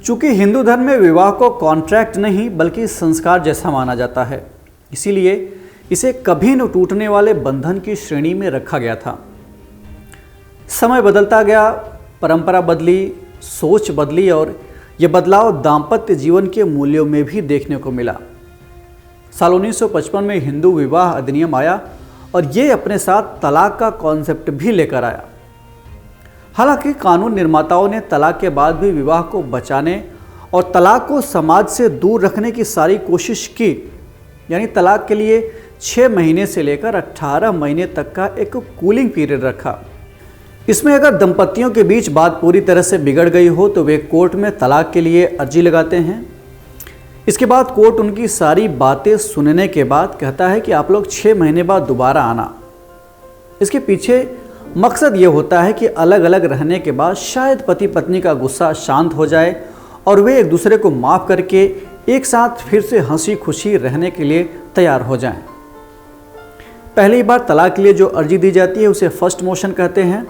चूंकि हिंदू धर्म में विवाह को कॉन्ट्रैक्ट नहीं बल्कि संस्कार जैसा माना जाता है, इसीलिए इसे कभी न टूटने वाले बंधन की श्रेणी में रखा गया था। समय बदलता गया, परंपरा बदली, सोच बदली और यह बदलाव दाम्पत्य जीवन के मूल्यों में भी देखने को मिला। साल 1955 में हिंदू विवाह अधिनियम आया और ये अपने साथ तलाक का कॉन्सेप्ट भी लेकर आया। हालांकि कानून निर्माताओं ने तलाक के बाद भी विवाह को बचाने और तलाक को समाज से दूर रखने की सारी कोशिश की, यानी तलाक के लिए 6 महीने से लेकर 18 महीने तक का एक कूलिंग पीरियड रखा। इसमें अगर दंपतियों के बीच बात पूरी तरह से बिगड़ गई हो तो वे कोर्ट में तलाक के लिए अर्जी लगाते हैं। इसके बाद कोर्ट उनकी सारी बातें सुनने के बाद कहता है कि आप लोग 6 महीने बाद दोबारा आना। इसके पीछे मकसद ये होता है कि अलग अलग रहने के बाद शायद पति पत्नी का गुस्सा शांत हो जाए और वे एक दूसरे को माफ़ करके एक साथ फिर से हंसी खुशी रहने के लिए तैयार हो जाएं। पहली बार तलाक के लिए जो अर्जी दी जाती है उसे फर्स्ट मोशन कहते हैं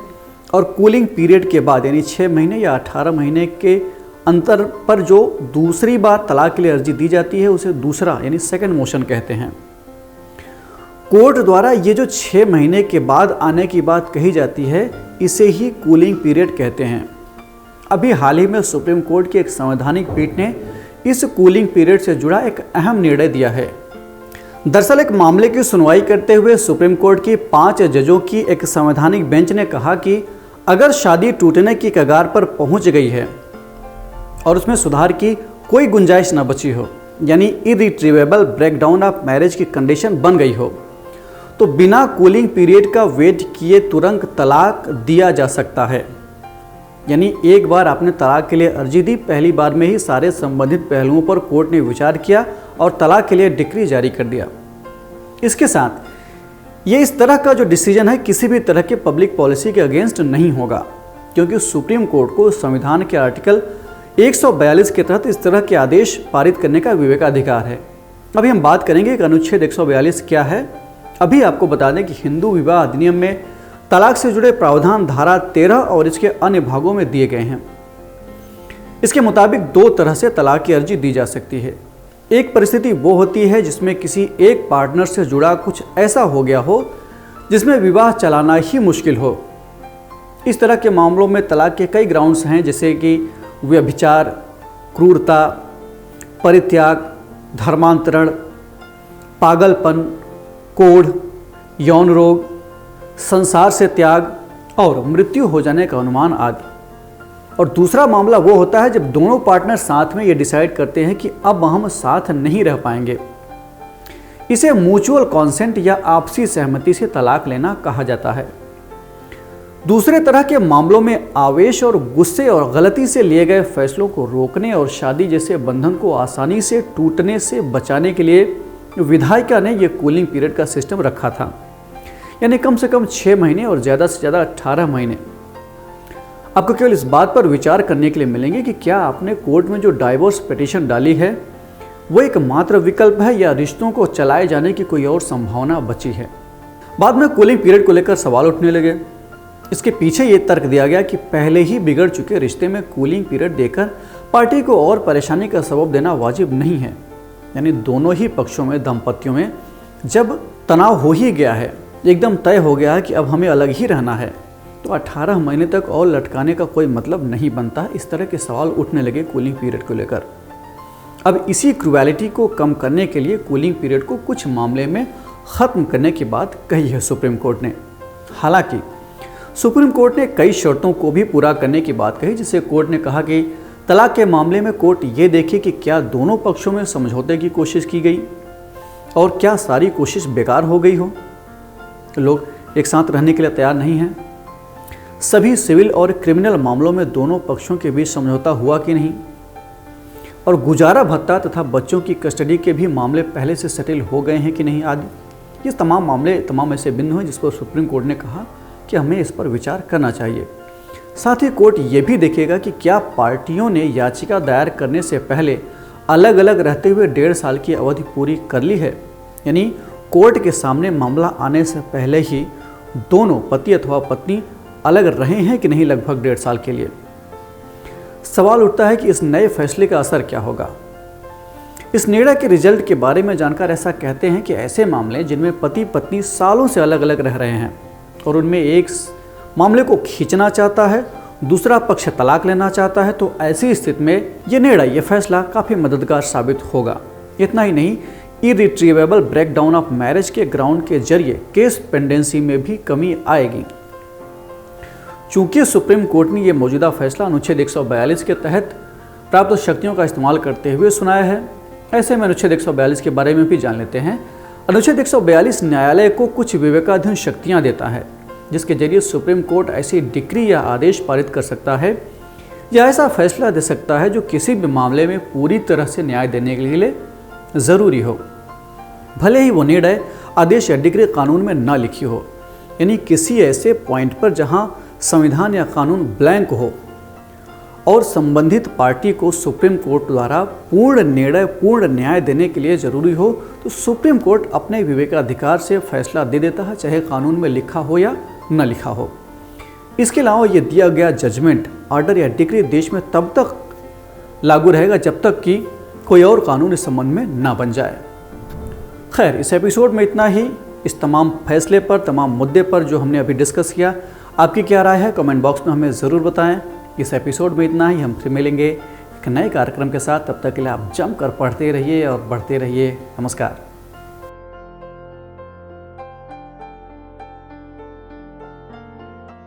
और कूलिंग पीरियड के बाद यानी 6 महीने या 18 महीने के अंतर पर जो दूसरी बार तलाक के लिए अर्जी दी जाती है उसे दूसरा यानी सेकंड मोशन कहते हैं। कोर्ट द्वारा ये जो 6 महीने के बाद आने की बात कही जाती है इसे ही कूलिंग पीरियड कहते हैं। अभी हाल ही में सुप्रीम कोर्ट की एक संवैधानिक पीठ ने इस कूलिंग पीरियड से जुड़ा एक अहम निर्णय दिया है। दरअसल एक मामले की सुनवाई करते हुए सुप्रीम कोर्ट की 5 जजों की एक संवैधानिक बेंच ने कहा कि अगर शादी टूटने की कगार पर पहुंच गई है और उसमें सुधार की कोई गुंजाइश न बची हो, यानी इरिट्रीवेबल ब्रेकडाउन ऑफ मैरिज की कंडीशन बन गई हो, तो बिना कूलिंग पीरियड का वेट किए तुरंत तलाक दिया जा सकता है। यानी एक बार आपने तलाक के लिए अर्जी दी, पहली बार में ही सारे संबंधित पहलुओं पर कोर्ट ने विचार किया और तलाक के लिए डिक्री जारी कर दिया। इसके साथ ये इस तरह का जो डिसीजन है किसी भी तरह के पब्लिक पॉलिसी के अगेंस्ट नहीं होगा, क्योंकि सुप्रीम कोर्ट को संविधान के आर्टिकल 142 के तहत इस तरह के आदेश पारित करने का विवेकाधिकार है। अभी हम बात करेंगे कि अनुच्छेद 142 क्या है। अभी आपको बता दें कि हिंदू विवाह अधिनियम में तलाक से जुड़े प्रावधान धारा 13 और इसके अन्य भागों में दिए गए हैं। इसके मुताबिक 2 तरह से तलाक की अर्जी दी जा सकती है। एक परिस्थिति वो होती है जिसमें किसी एक पार्टनर से जुड़ा कुछ ऐसा हो गया हो जिसमें विवाह चलाना ही मुश्किल हो। इस तरह के मामलों में तलाक के कई ग्राउंड्स हैं, जैसे कि व्यभिचार, क्रूरता, परित्याग, धर्मांतरण, पागलपन, कोढ़, यौन रोग, संसार से त्याग और मृत्यु हो जाने का अनुमान आदि। और दूसरा मामला वो होता है जब दोनों पार्टनर साथ में ये डिसाइड करते हैं कि अब हम साथ नहीं रह पाएंगे। इसे म्यूचुअल कॉन्सेंट या आपसी सहमति से तलाक लेना कहा जाता है। दूसरे तरह के मामलों में आवेश और गुस्से और गलती से लिए गए फैसलों को रोकने और शादी जैसे बंधन को आसानी से टूटने से बचाने के लिए विधायिका ने यह कूलिंग पीरियड का सिस्टम रखा था, यानी कम से कम 6 महीने और ज़्यादा से ज़्यादा 18 महीने। आपको केवल इस बात पर विचार करने के लिए मिलेंगे कि क्या आपने कोर्ट में जो डाइवोर्स पिटीशन डाली है वो एक मात्र विकल्प है या रिश्तों को चलाए जाने की कोई और संभावना बची है। बाद में कूलिंग पीरियड को लेकर सवाल उठने लगे। इसके पीछे ये तर्क दिया गया कि पहले ही बिगड़ चुके रिश्ते में कूलिंग पीरियड देकर पार्टी को और परेशानी का सबब देना वाजिब नहीं है। यानी दोनों ही पक्षों में, दाम्पत्यों में जब तनाव हो ही गया है, एकदम तय हो गया है कि अब हमें अलग ही रहना है, तो 18 महीने तक और लटकाने का कोई मतलब नहीं बनता। इस तरह के सवाल उठने लगे कूलिंग पीरियड को लेकर। अब इसी क्रूएलिटी को कम करने के लिए कूलिंग पीरियड को कुछ मामले में ख़त्म करने की बात कही है सुप्रीम कोर्ट ने। हालांकि सुप्रीम कोर्ट ने कई शर्तों को भी पूरा करने की बात कही, जिससे कोर्ट ने कहा कि तलाक के मामले में कोर्ट ये देखे कि क्या दोनों पक्षों में समझौते की कोशिश की गई और क्या सारी कोशिश बेकार हो गई हो, लोग एक साथ रहने के लिए तैयार नहीं हैं। सभी सिविल और क्रिमिनल मामलों में दोनों पक्षों के बीच समझौता हुआ कि नहीं, और गुजारा भत्ता तथा बच्चों की कस्टडी के भी मामले पहले से सेटल हो गए हैं कि नहीं आदि। ये तमाम मामले तमाम ऐसे बिंदु हैं जिस पर सुप्रीम कोर्ट ने कहा कि हमें इस पर विचार करना चाहिए। साथ ही कोर्ट ये भी देखेगा कि क्या पार्टियों ने याचिका दायर करने से पहले अलग अलग रहते हुए 1.5 साल की अवधि पूरी कर ली है, यानी कोर्ट के सामने मामला आने से पहले ही दोनों पति अथवा पत्नी अलग रहे हैं कि नहीं लगभग 1.5 साल के लिए। सवाल उठता है कि इस नए फैसले का असर क्या होगा। इस निर्णय के रिजल्ट के बारे में जानकार ऐसा कहते हैं कि ऐसे मामले जिनमें पति पत्नी सालों से अलग अलग रह रहे हैं और उनमें एक मामले को खींचना चाहता है, दूसरा पक्ष तलाक लेना चाहता है, तो ऐसी स्थिति में ये फैसला काफ़ी मददगार साबित होगा। इतना ही नहीं, इरिट्रीवेबल ब्रेकडाउन ऑफ मैरिज के ग्राउंड के जरिए केस पेंडेंसी में भी कमी आएगी। चूंकि सुप्रीम कोर्ट ने यह मौजूदा फैसला अनुच्छेद 142 के तहत प्राप्त शक्तियों का इस्तेमाल करते हुए सुनाया है, ऐसे में अनुच्छेद 142 के बारे में भी जान लेते हैं। अनुच्छेद 142 न्यायालय को कुछ विवेकाधीन शक्तियां देता है, जिसके जरिए सुप्रीम कोर्ट ऐसी डिक्री या आदेश पारित कर सकता है या ऐसा फैसला दे सकता है जो किसी भी मामले में पूरी तरह से न्याय देने के लिए ज़रूरी हो, भले ही वो निर्णय, आदेश या डिक्री कानून में ना लिखी हो। यानी किसी ऐसे पॉइंट पर जहां संविधान या कानून ब्लैंक हो और संबंधित पार्टी को सुप्रीम कोर्ट द्वारा पूर्ण निर्णय, पूर्ण न्याय देने के लिए जरूरी हो, तो सुप्रीम कोर्ट अपने विवेकाधिकार से फैसला दे देता है, चाहे कानून में लिखा हो या न लिखा हो। इसके अलावा ये दिया गया जजमेंट, ऑर्डर या डिक्री देश में तब तक लागू रहेगा जब तक कि कोई और कानून इस संबंध में ना बन जाए। खैर, इस एपिसोड में इतना ही। इस तमाम फैसले पर, तमाम मुद्दे पर जो हमने अभी डिस्कस किया, आपकी क्या राय है कमेंट बॉक्स में हमें ज़रूर बताएं। इस एपिसोड में इतना ही। हम फिर मिलेंगे एक नए कार्यक्रम के साथ। तब तक के लिए आप जमकर पढ़ते रहिए और बढ़ते रहिए। नमस्कार।